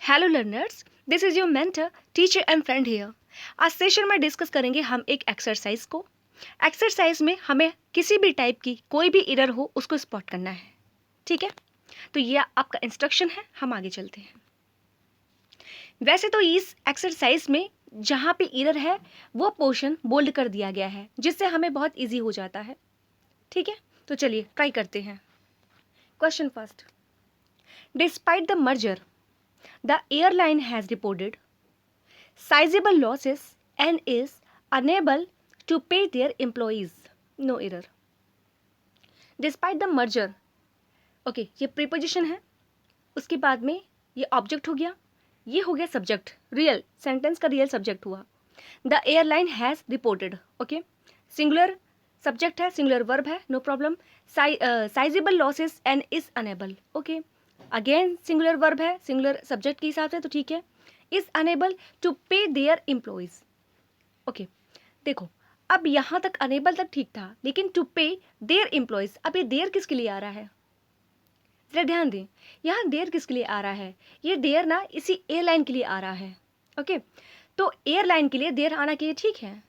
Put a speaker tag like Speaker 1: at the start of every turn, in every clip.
Speaker 1: Hello learners, this is your mentor, teacher and friend here. आज session में discuss करेंगे हम एक एक्सरसाइज को। एक्सरसाइज में हमें किसी भी टाइप की कोई भी एरर हो उसको स्पॉट करना है। ठीक है, तो ये आपका इंस्ट्रक्शन है, हम आगे चलते हैं। वैसे तो इस एक्सरसाइज में जहाँ पे एरर है वो पोर्शन बोल्ड कर दिया गया है, जिससे हमें बहुत ईजी हो जाता है। ठीक है, तो चलिए ट्राई करते हैं। Question first, despite the merger the airline has reported sizable losses and is unable to pay their employees. No error. Despite the merger. Okay, ये प्रीपोजिशन है, उसके बाद में ये ऑब्जेक्ट हो गया, ये हो गया सब्जेक्ट, रियल सेंटेंस का रियल सब्जेक्ट हुआ। The airline has reported, okay, singular subject है, सिंगुलर वर्ब है, no problem. Sizeable losses and is unable, okay, again singular verb है, सिंगुलर सब्जेक्ट के हिसाब से, तो ठीक है। Is unable to pay their employees, okay. देखो, अब यहाँ तक अनेबल तक ठीक था, लेकिन टू पे देयर एम्प्लॉयज, अब ये देयर किसके लिए आ रहा है? जरा ध्यान दें, यहाँ देयर किसके लिए आ रहा है? ये देयर ना इसी एयरलाइन के लिए आ रहा है, ओके। तो एयरलाइन के लिए देयर आना चाहिए, ठीक है,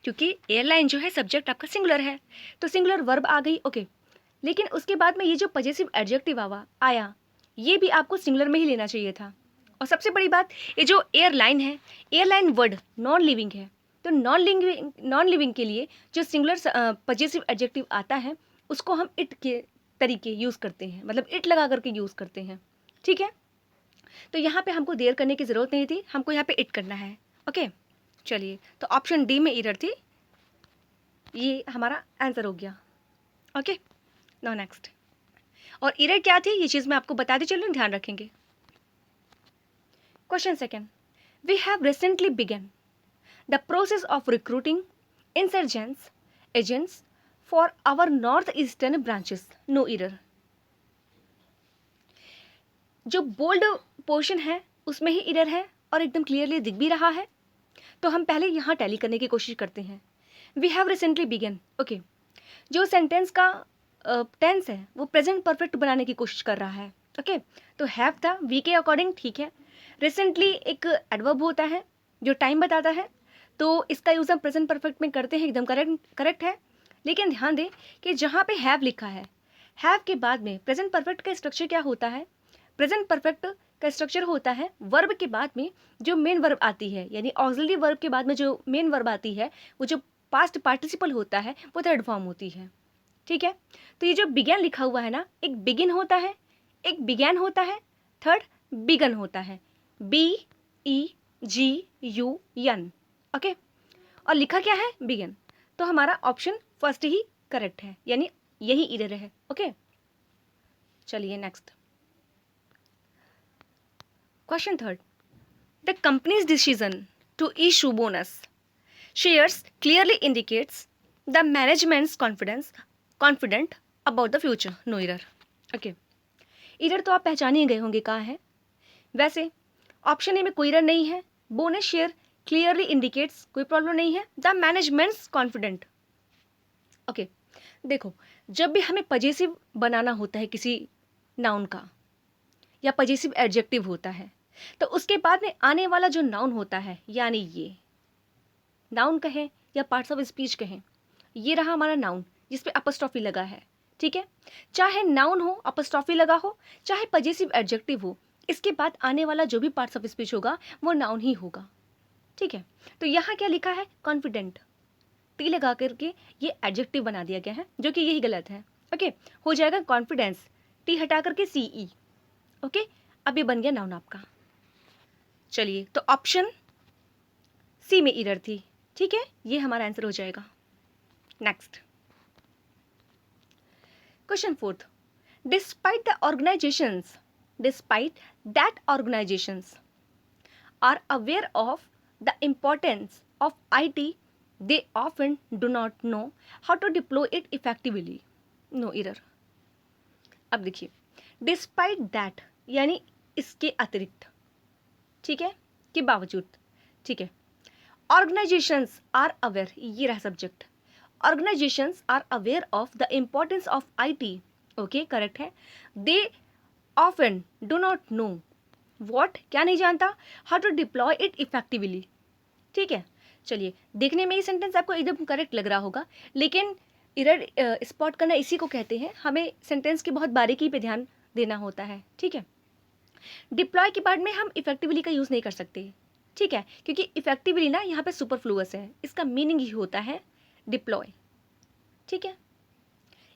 Speaker 1: क्योंकि एयरलाइन जो है सब्जेक्ट आपका सिंगुलर है, तो सिंगुलर वर्ब आ गई, ओके। लेकिन उसके बाद में ये जो पजेसिव एडजेक्टिव आया, ये भी आपको सिंगुलर में ही लेना चाहिए था। और सबसे बड़ी बात, ये जो एयरलाइन है, एयरलाइन वर्ड नॉन लिविंग है, तो नॉन लिविंग के लिए जो सिंगुलर पजेसिव एडजेक्टिव आता है उसको हम इट के तरीके यूज़ करते हैं, मतलब इट लगा करके यूज़ करते हैं, ठीक है। तो यहाँ पे हमको देर करने की ज़रूरत नहीं थी, हमको यहाँ पे इट करना है, ओके। चलिए, तो ऑप्शन डी में एरर थी, ये हमारा आंसर हो गया, ओके। नाउ नेक्स्ट, और एरर क्या थी ये चीज़ मैं आपको बताती चलूँ, ध्यान रखेंगे। Question second, we have recently begun the process of recruiting insurgents agents for our north eastern branches. No error. जो बोल्ड पोर्शन है उसमें ही एरर है और एकदम क्लियरली दिख भी रहा है, तो हम पहले यहाँ टैली करने की कोशिश करते हैं। We have recently begun, okay, जो सेंटेंस का टेंस है वो प्रेजेंट परफेक्ट बनाने की कोशिश कर रहा है, ओके। तो हैव था वी के अकॉर्डिंग, ठीक है। रिसेंटली एक एडवर्ब होता है जो टाइम बताता है, तो इसका यूज़ हम प्रेजेंट परफेक्ट में करते हैं, एकदम करेक्ट है। लेकिन ध्यान दें कि जहाँ पे हैव लिखा है, हैव के बाद में प्रेजेंट परफेक्ट का स्ट्रक्चर क्या होता है? प्रेजेंट परफेक्ट का स्ट्रक्चर होता है वर्ब के बाद में जो मेन वर्ब आती है, यानी ऑक्सिलरी वर्ब के बाद में जो मेन वर्ब आती है, वो जो पास्ट पार्टिसिपल होता है वो थर्ड फॉर्म होती है, ठीक है। तो ये जो बिगैन लिखा हुआ है ना, एक बिगिन होता है, एक बिगैन होता है, थर्ड बिगन होता है, BEGUN, ओके। और लिखा क्या है? बिगन। तो हमारा ऑप्शन फर्स्ट ही करेक्ट है, यानी यही एरर है, ओके। चलिए next, question third, the company's decision to issue bonus shares clearly indicates the management's confident about the future. No error, okay. Error तो आप पहचान ही गए होंगे कहाँ है। वैसे ऑप्शन ए में कोई एरर नहीं है, बोनस शेयर क्लियरली इंडिकेट्स कोई प्रॉब्लम नहीं है, द मैनेजमेंट्स कॉन्फिडेंट, ओके। देखो, जब भी हमें पजेसिव बनाना होता है किसी नाउन का या पजेसिव एडजेक्टिव होता है, तो उसके बाद में आने वाला जो नाउन होता है, यानी ये नाउन कहें या पार्ट्स ऑफ स्पीच कहें, ये रहा हमारा नाउन जिस पे अपस्ट्रॉफी लगा है, ठीक है। चाहे नाउन हो, अपस्ट्रॉफी लगा हो, चाहे पजेसिव एडजेक्टिव हो, इसके बाद आने वाला जो भी पार्ट्स ऑफ स्पीच होगा वो नाउन ही होगा, ठीक है। तो यहाँ क्या लिखा है? कॉन्फिडेंट, टी लगा करके ये एडजेक्टिव बना दिया गया है, जो कि यही गलत है, ओके। हो जाएगा कॉन्फिडेंस, टी हटा करके CE, ओके। अब ये बन गया नाउन आपका। चलिए, तो ऑप्शन सी में एरर थी, ठीक है, ये हमारा आंसर हो जाएगा। Next, question fourth, despite that organisations are aware of the importance of IT, they often do not know how to deploy it effectively. No error. अब देखिए, डिस्पाइट दैट यानी इसके अतिरिक्त, ठीक है, के बावजूद, ठीक है। ऑर्गेनाइजेशंस आर अवेयर, ये रहा subject, organizations are aware of the importance of IT, okay, correct है। They often do not know, what क्या नहीं जानता, how to deploy it effectively. ठीक है, चलिए देखने में ये सेंटेंस आपको एकदम करेक्ट लग रहा होगा, लेकिन एरर स्पॉट करना इसी को कहते हैं, हमें सेंटेंस की बहुत बारीकी पे ध्यान देना होता है। ठीक है, डिप्लॉय के बाद में हम इफेक्टिवली का यूज़ नहीं कर सकते। ठीक है, क्योंकि इफेक्टिवली ना यहाँ पे सुपरफ्लूअस है, इसका मीनिंग ही होता है डिप्लॉय। ठीक है,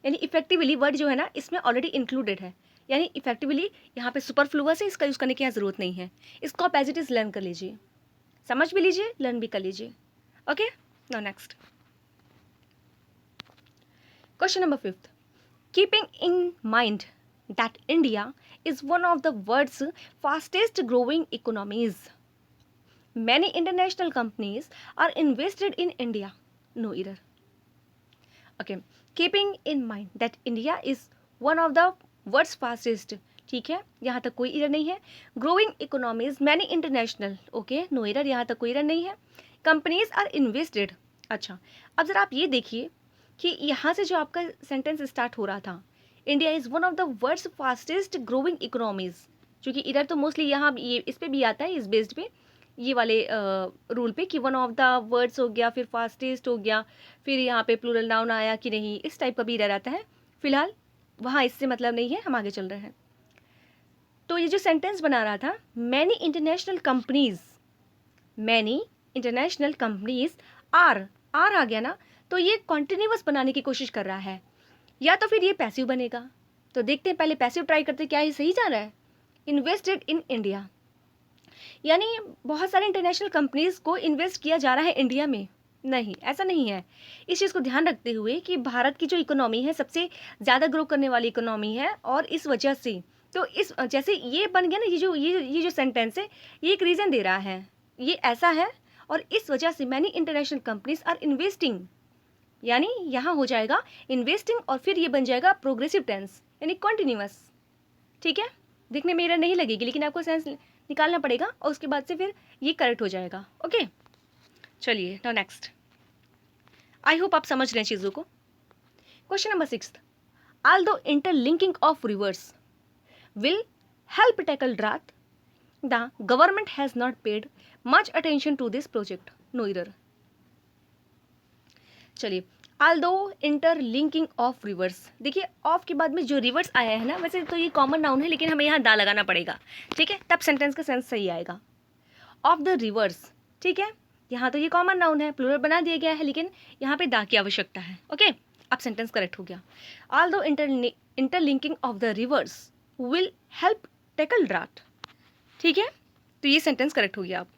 Speaker 1: यानी इफेक्टिवली वर्ड जो है ना इसमें ऑलरेडी इंक्लूडेड है, यानी इफेक्टिवली यहाँ पे सुपरफ्लूअस है, इसका यूज़ करने की यहाँ ज़रूरत नहीं है। इसको आप एज इट इज़ लर्न कर लीजिए, समझ भी लीजिए, लर्न भी कर लीजिए। Okay, now next question number 5, keeping in mind that India is one of the world's fastest growing economies. Many international companies are invested in India. No error. Okay. Keeping in mind that India is one of the world's fastest. ठीक है, यहाँ तक कोई error नहीं है. Growing economies, many international. Okay, no error, यहाँ तक कोई error नहीं है. Companies are invested. अच्छा, अब जरा आप ये देखिए कि यहाँ से जो आपका सेंटेंस स्टार्ट हो रहा था, India is one of the world's fastest growing economies, क्योंकि इधर तो मोस्टली यहाँ ये इस पे भी आता है, इस बेस्ड पे, ये वाले रूल पे कि वन ऑफ द वर्ड्स हो गया, फिर फास्टेस्ट हो गया, फिर यहाँ पे प्लूरल नाउन आया कि नहीं, इस टाइप का भी इधर आता है। फिलहाल वहाँ इससे मतलब नहीं है, हम आगे चल रहे हैं। तो ये जो सेंटेंस बना रहा था, मैनी इंटरनेशनल कंपनीज आर आ गया ना, तो ये कॉन्टिन्यूअस बनाने की कोशिश कर रहा है, या तो फिर ये पैसिव बनेगा। तो देखते हैं, पहले पैसिव ट्राई करते हैं, क्या ये सही जा रहा है। इन्वेस्टेड इन इंडिया, यानी बहुत सारे इंटरनेशनल कंपनीज को इन्वेस्ट किया जा रहा है इंडिया में। नहीं, ऐसा नहीं है। इस चीज़ को ध्यान रखते हुए कि भारत की जो इकोनॉमी है सबसे ज़्यादा ग्रो करने वाली इकोनॉमी है, और इस वजह से तो इस जैसे ये बन गया ना, ये जो सेंटेंस है, ये एक रीज़न दे रहा है, ये ऐसा है, और इस वजह से many international companies are investing, यानी यहाँ हो जाएगा इन्वेस्टिंग, और फिर ये बन जाएगा प्रोग्रेसिव टेंस, यानी कॉन्टिन्यूअस। ठीक है, दिखने में एरर नहीं लगेगी, लेकिन आपको सेंस निकालना पड़ेगा, और उसके बाद से फिर ये करेक्ट हो जाएगा। ओके, चलिए नाउ नेक्स्ट। आई होप आप समझ रहे हैं चीज़ों को। Question number 6, although interlinking of rivers will help tackle drought, the government has not paid much attention to this project. No error. चलिए, although interlinking of rivers, देखिए of के बाद में जो रिवर्स आया है ना, वैसे तो ये कॉमन नाउन है, लेकिन हमें यहाँ दा लगाना पड़ेगा। ठीक है, तब सेंटेंस का सेंस सही आएगा। ऑफ द रिवर्स, ठीक है, यहाँ तो ये कॉमन नाउन है, प्लूरल बना दिया गया है, लेकिन यहाँ पे दा की आवश्यकता है। ओके, अब सेंटेंस करेक्ट हो गया। although interlinking of the rivers will help tackle drought। ठीक है, तो ये सेंटेंस करेक्ट हो गया। आप